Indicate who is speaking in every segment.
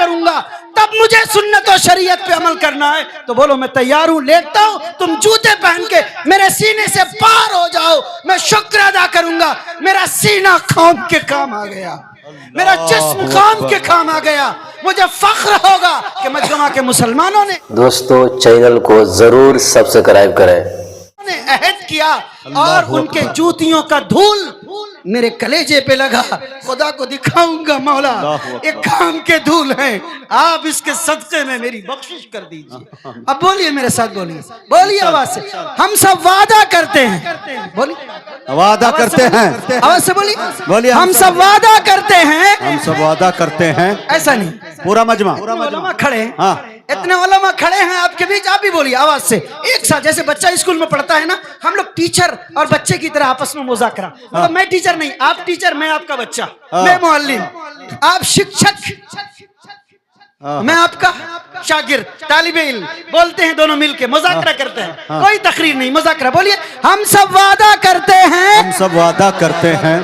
Speaker 1: کروں گا تب مجھے سنت و شریعت پہ عمل کرنا ہے تو بولو میں تیار ہوں, لیٹتا ہوں, تم جوتے پہن کے میرے سینے سے پار ہو جاؤ, میں شکر ادا کروں گا. میرا سینہ قوم کے کام آ گیا, میرا جسم قوم کے کام آ گیا, مجھے فخر ہوگا کہ مجمع کے مسلمانوں نے
Speaker 2: دوستو چینل کو ضرور سبسکرائب کریں.
Speaker 1: عہد کیا اور ان کے جوتیوں کا دھول میرے کلیجے پہ لگا. خدا کو دکھاؤں گا مولا ایک کام کے دھول ہیں, آپ اس کے صدقے میں میری بخشش کر دیجئے. اب بولیے میرے ساتھ, بولیے بولیے آواز سے, ہم سب وعدہ کرتے ہیں, بولیے
Speaker 3: وعدہ کرتے ہیں,
Speaker 1: آواز سے بولیے, ہم سب وعدہ کرتے ہیں,
Speaker 3: ہم سب وعدہ کرتے ہیں.
Speaker 1: ایسا نہیں,
Speaker 3: پورا مجمع
Speaker 1: علماء کھڑے ہیں,
Speaker 3: ہاں
Speaker 1: اتنے علماء کھڑے ہیں آپ کے بیچ, آپ بھی بولیے آواز سے ایک ساتھ. جیسے بچہ اسکول میں پڑھتا ہے نا, ہم لوگ ٹیچر اور بچے کی طرح آپس میں مذاکرہ, مطلب میں ٹیچر نہیں, آپ ٹیچر, میں آپ کا بچہ, میں معلم, آپ شکشک, میں آپ کا شاگرد, طالب علم, بولتے ہیں دونوں مل کے, مذاکرہ کرتے ہیں, کوئی تقریر نہیں, مذاکرہ. بولیے ہم سب وعدہ کرتے ہیں,
Speaker 3: ہم سب وعدہ کرتے ہیں.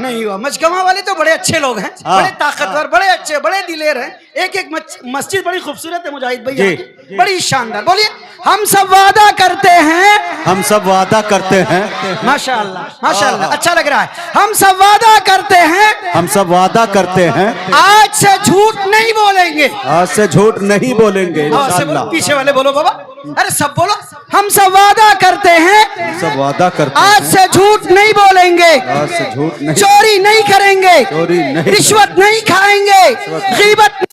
Speaker 1: نہیں ہوا, مجگمہ والے تو بڑے اچھے لوگ ہیں, بڑے طاقتور, بڑے اچھے, بڑے دلیر ہیں. ایک ایک مسجد بڑی خوبصورت ہے مجاہد بھائی, بڑی شاندار. بولیے ہم سب وعدہ کرتے ہیں,
Speaker 3: ہم سب وعدہ کرتے ہیں.
Speaker 1: ماشاءاللہ ماشاءاللہ, اچھا لگ رہا ہے. ہم سب وعدہ کرتے ہیں,
Speaker 3: ہم سب وعدہ کرتے ہیں,
Speaker 1: آج سے جھوٹ نہیں بولیں گے.
Speaker 3: آج سے جھوٹ نہیں بولیں گے انشاءاللہ.
Speaker 1: پیچھے والے بولو بابا, ارے سب بولو, ہم سب وعدہ کرتے ہیں,
Speaker 3: ہم سب وعدہ کرتے ہیں,
Speaker 1: آج سے جھوٹ نہیں بولیں گے,
Speaker 3: آج سے جھوٹ نہیں,
Speaker 1: چوری نہیں کریں گے,
Speaker 3: چوری نہیں,
Speaker 1: رشوت نہیں کھائیں گے, غیبت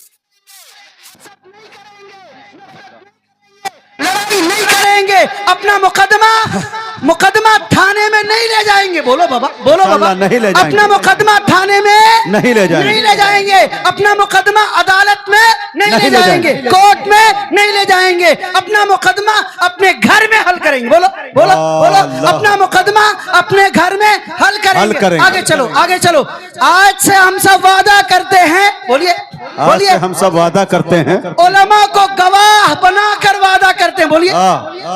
Speaker 1: لڑائی نہیں کریں گے, اپنا مقدمہ تھانے میں نہیں لے جائیں گے. بولو بابا, بولو بابا,
Speaker 3: نہیں لے جائیں گے,
Speaker 1: اپنا مقدمہ تھانے میں
Speaker 3: نہیں لے جائیں گے,
Speaker 1: نہیں لے جائیں گے, اپنا مقدمہ عدالت میں نہیں لے جائیں گے, کورٹ میں نہیں لے جائیں گے, اپنا مقدمہ اپنے گھر میں حل کریں گے. بولو بولو بولو, اپنا مقدمہ اپنے گھر میں حل کریں گے. آگے چلو, آگے چلو. آج سے ہم سب وعدہ کرتے ہیں, بولیے بولیے,
Speaker 3: ہم سب وعدہ کرتے ہیں,
Speaker 1: علماء کو گواہ بنا کر وعدہ کرتے ہیں. بولیے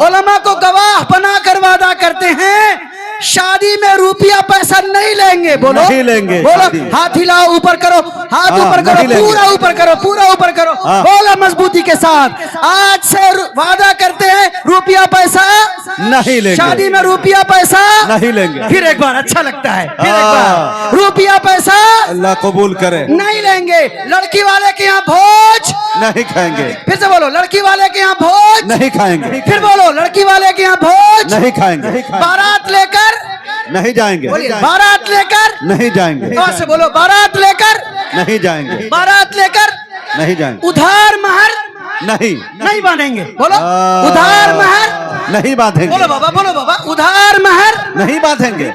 Speaker 1: علماء کو گواہ بنا کر وعدہ کرتے ہیں, شادی میں روپیہ پیسہ نہیں لیں گے. بولو
Speaker 3: نہیں لیں گے,
Speaker 1: بولو, ہاتھ ہلاؤ, اوپر کرو, ہاتھ اوپر کرو, پورا اوپر کرو, پورا اوپر کرو, بولا مضبوطی کے ساتھ. آج سے وعدہ کرتے ہیں روپیہ پیسہ
Speaker 3: نہیں لیں گے,
Speaker 1: شادی میں روپیہ پیسہ
Speaker 3: نہیں لیں گے.
Speaker 1: پھر ایک بار, اچھا لگتا ہے, پھر ایک بار, روپیہ پیسہ
Speaker 3: اللہ قبول کرے,
Speaker 1: نہیں لیں گے. لڑکی والے کے یہاں بھوج
Speaker 3: نہیں کھائیں گے,
Speaker 1: پھر سے بولو, لڑکی والے کے یہاں بھوج
Speaker 3: نہیں کھائیں گے,
Speaker 1: پھر بولو, لڑکی والے کے یہاں بھوج
Speaker 3: نہیں کھائیں گے,
Speaker 1: بارات لے کر
Speaker 3: نہیں جائیں گے,
Speaker 1: بارات لے کر
Speaker 3: نہیں جائیں گے,
Speaker 1: اور سے بولو, بارات لے کر
Speaker 3: نہیں جائیں گے,
Speaker 1: بارات لے کر
Speaker 3: نہیں جائیں گے,
Speaker 1: ادھار مہر
Speaker 3: نہیں
Speaker 1: باندھیں گے. بولو ادھار مہر
Speaker 3: نہیں باندھیں گے,
Speaker 1: بولو بابا, بولو بابا, ادھار مہر
Speaker 3: نہیں باندھیں گے.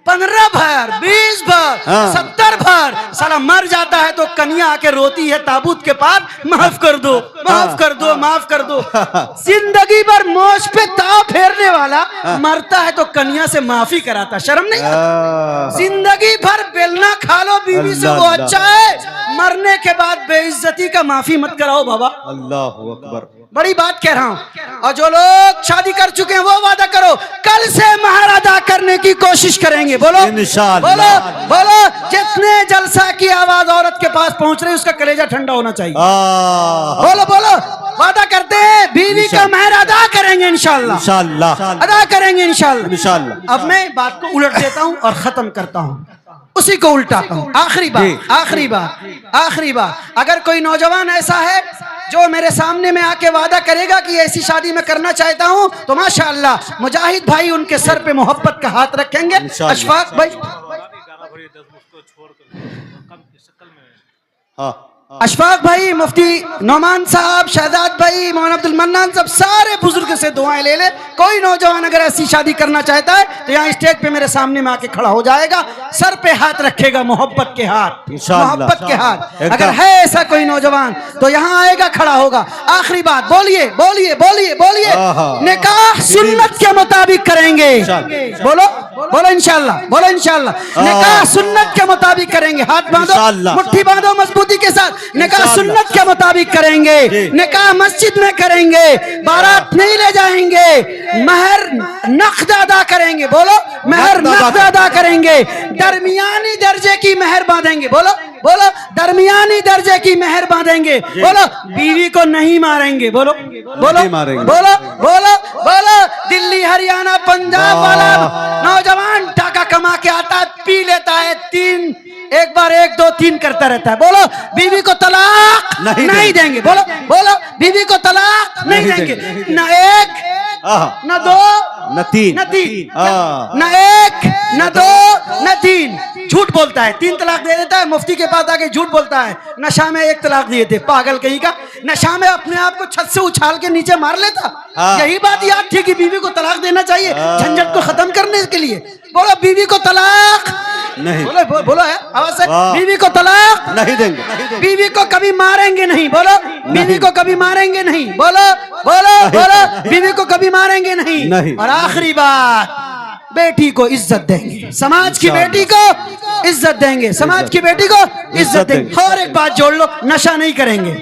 Speaker 1: 15 بھر, 20 بھر, 70 بھر, سالا مر جاتا ہے تو کنیا آ کے روتی ہے تابوت کے پاس, معاف کر دو, معاف کر دو, معاف کر دو. زندگی بھر موش پہ تاؤ پھیرنے والا مرتا ہے تو کنیا سے معافی کراتا, شرم نہیں آتا؟ زندگی بھر بیلنا کھا لو بیوی سے وہ اچھا ہے, مرنے کے بعد بے عزتی کا معافی مت کراؤ بابا.
Speaker 3: اللہ اکبر,
Speaker 1: بڑی بات کہہ رہا ہوں. اور جو لوگ شادی کر چکے ہیں وہ وعدہ کرو کل سے مہر ادا کرنے کی کوشش کریں گے. بولو
Speaker 3: انشاءاللہ,
Speaker 1: بولو بولو, جتنے جلسہ کی آواز عورت کے پاس پہنچ رہی ہے اس کا کلیجہ ٹھنڈا ہونا چاہیے. بولو بولو, وعدہ کرتے ہیں بیوی کا مہر ادا کریں گے انشاءاللہ,
Speaker 3: انشاءاللہ
Speaker 1: ادا کریں گے انشاءاللہ,
Speaker 3: انشاءاللہ.
Speaker 1: اب میں بات کو الٹ دیتا ہوں اور ختم کرتا ہوں, اسی کو الٹاتا ہوں. آخری بات, اگر کوئی نوجوان ایسا ہے جو میرے سامنے میں آ کے وعدہ کرے گا کہ ایسی شادی میں کرنا چاہتا ہوں, تو ماشاءاللہ مجاہد بھائی ان کے سر پہ محبت کا ہاتھ رکھیں گے. اشفاق بھائی, اشفاق بھائی, مفتی نعمان صاحب, شہزاد بھائی, مولانا عبد المنان صاحب, سارے بزرگ سے دعائیں لے لے. کوئی نوجوان اگر ایسی شادی کرنا چاہتا ہے تو یہاں اسٹیج پہ میرے سامنے میں آ کے کھڑا ہو جائے گا, سر پہ ہاتھ رکھے گا, محبت کے ہاتھ, محبت کے ہاتھ. اگر ہے ایسا کوئی نوجوان تو یہاں آئے گا, کھڑا ہوگا. آخری بات, بولیے بولیے بولیے بولیے, نکاح سنت کے مطابق کریں گے. بولو بولو انشاءاللہ, بولو انشاءاللہ, نکاح سنت کے مطابق کریں گے. ہاتھ باندھو, مٹھی باندھو مضبوطی کے ساتھ. نکاح سنت کے مطابق کریں گے, نکاح مسجد میں کریں گے, بارات نہیں لے جائیں گے, مہر نقد ادا کریں گے، بولو مہر نقد ادا کریں گے، درمیانی درجے کی مہر باندھیں گے، بولو بولو درمیانی درجے کی مہر باندھیں گے، بولو بیوی کو نہیں ماریں گے، بولو بولو
Speaker 3: نہیں ماریں گے۔
Speaker 1: بولو بولو بولو دلی ہریانہ پنجاب والا نوجوان ٹاکا کما کے آتا ہے، پی لیتا ہے، تین ایک بار ایک دو تین کرتا رہتا ہے، بولو بیوی کو طلاق نہیں دیں گے، بولو بولو بیوی کو طلاق نہیں دیں گے، نہ ایک نہ دو
Speaker 3: نہ تین
Speaker 1: نہ تین نہ ایک نہ دو نہ تین، جھوٹ بولتا ہے، تین طلاق دے دیتا ہے، مفتی کے پاس آ کے جھوٹ بولتا ہے، نشہ میں ایک طلاق دیے تھے، پاگل کہیں کا، نشہ میں اپنے آپ کو چھت سے اچھال کے نیچے مار لیتا، یہی بات یاد تھی کہ بیوی کو طلاق دینا چاہیے جھنجٹ کو ختم کرنے کے لیے، بولو بیوی کو طلاق
Speaker 3: نہیں،
Speaker 1: بولو بولو ہے آواز سے، بیوی کو طلاق
Speaker 3: نہیں دیں گے،
Speaker 1: بیوی کو کبھی ماریں گے نہیں، بولو بیوی کو کبھی ماریں گے نہیں، بولو بولو بولو بیوی کو کبھی ماریں گے نہیں، اور آخری بات بیٹی کو عزت دیں گے، سماج کی بیٹی کو عزت دیں گے، سماج کی بیٹی کو عزت دیں گے، اور ایک بات جوڑ لو، نشہ نہیں کریں گے،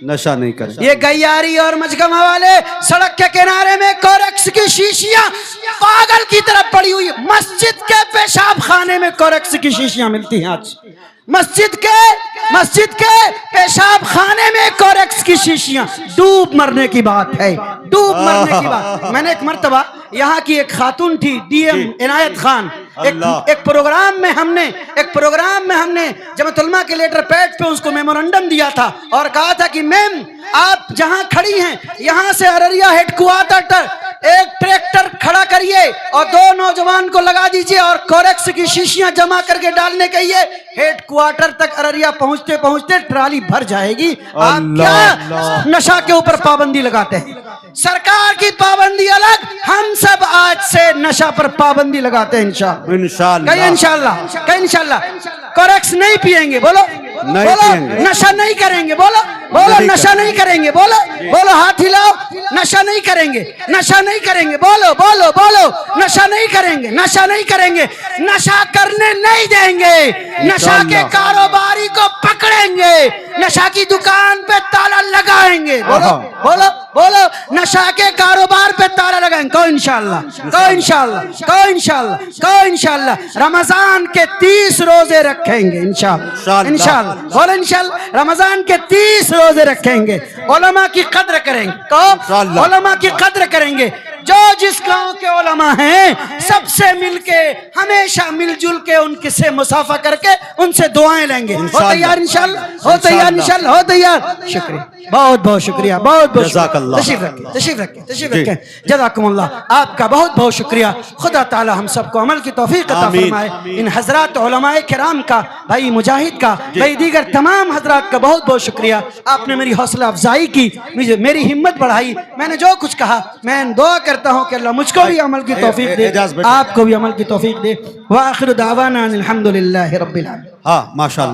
Speaker 3: نشہ نہیں کریں گے۔
Speaker 1: یہ گیاری اور مجگمہ والے سڑک کے کنارے میں کوریکس کی شیشیاں پاگل کی طرف پڑی ہوئی، مسجد کے پیشاب خانے میں کوریکس کی شیشیاں ملتی ہیں آج، مسجد کے پیشاب خانے میں کوریکس کی شیشیاں، ڈوب مرنے کی بات ہے، ڈوب مرنے کی بات۔ میں نے ایک مرتبہ یہاں کی ایک خاتون تھی ڈی ایم عنایت خان، ایک پروگرام میں ہم نے جمعیت علماء کے لیٹر پیڈ پہ اس کو میمورنڈم دیا تھا اور کہا تھا کہ میم آپ جہاں کھڑی ہیں یہاں سے ارریا ہیڈ کوارٹر تک ایک ٹریکٹر کھڑا کریے اور دو نوجوان کو لگا دیجئے اور کوریکس کی شیشیاں جمع کر کے ڈالنے کہیے، ہیڈ کوارٹر تک ارریا پہنچتے پہنچتے ٹرالی بھر جائے گی۔ آپ کیا نشہ کے اوپر پابندی لگاتے ہیں؟ سرکار کی پابندی الگ، ہم سب آج سے نشہ پر پابندی لگاتے ہیں انشاءاللہ، کہ انشاءاللہ کوریکس نہیں پیئیں گے، بولو بولو نشہ نہیں کریں گے، بولو بولو نشہ نہیں کریں گے، بولو بولو ہاتھ ہلاؤ، نشہ نہیں کریں گے، نشہ نہیں کریں گے، بولو بولو بولو نشہ نہیں کریں گے، نشہ نہیں کریں گے، نشہ کرنے نہیں دیں گے، نشہ کے کاروباری کو پکڑیں گے، نشہ کی دکان پہ تالا لگائیں گے، بولو بولو بولو نشہ کے کاروبار پہ تالا لگائیں گے، کہو انشاءاللہ، کہو انشاءاللہ، کہو انشاءاللہ، کہو انشاءاللہ، رمضان کے 30 روزے رکھیں گے انشاءاللہ، انشاءاللہ، بولو انشاءاللہ، رمضان کے 30 روزے رکھیں گے، علماء کی قدر کریں گے، کہو علماء کی قدر کریں گے، جو جس گاؤں کے علماء ہیں سب سے مل کے ہمیشہ مل جل کے ان کے سے مسافہ کر کے ان سے دعائیں لیں گے، ہو تیار انشاءاللہ، ہو تیار انشاءاللہ، ہو تیار، شکریہ، بہت بہت شکریہ، بہت بہت
Speaker 3: جزاک اللہ،
Speaker 1: تشریف رکھیں، جزاکم اللہ، آپ کا بہت بہت شکریہ، خدا تعالی ہم سب کو عمل کی توفیق عطا فرمائے، ان حضرات علماء کرام کا، بھائی مجاہد کا، بھائی دیگر تمام حضرات کا بہت بہت شکریہ، آپ نے میری حوصلہ افزائی کی، میری ہمت بڑھائی، میں نے جو کچھ کہا میں دعا کرتا ہوں کہ اللہ مجھ کو بھی عمل کی توفیق دے، آپ کو بھی عمل کی توفیق دے، وآخر دعوانا الحمدللہ رب العالمین۔
Speaker 3: ہاں ماشاءاللہ۔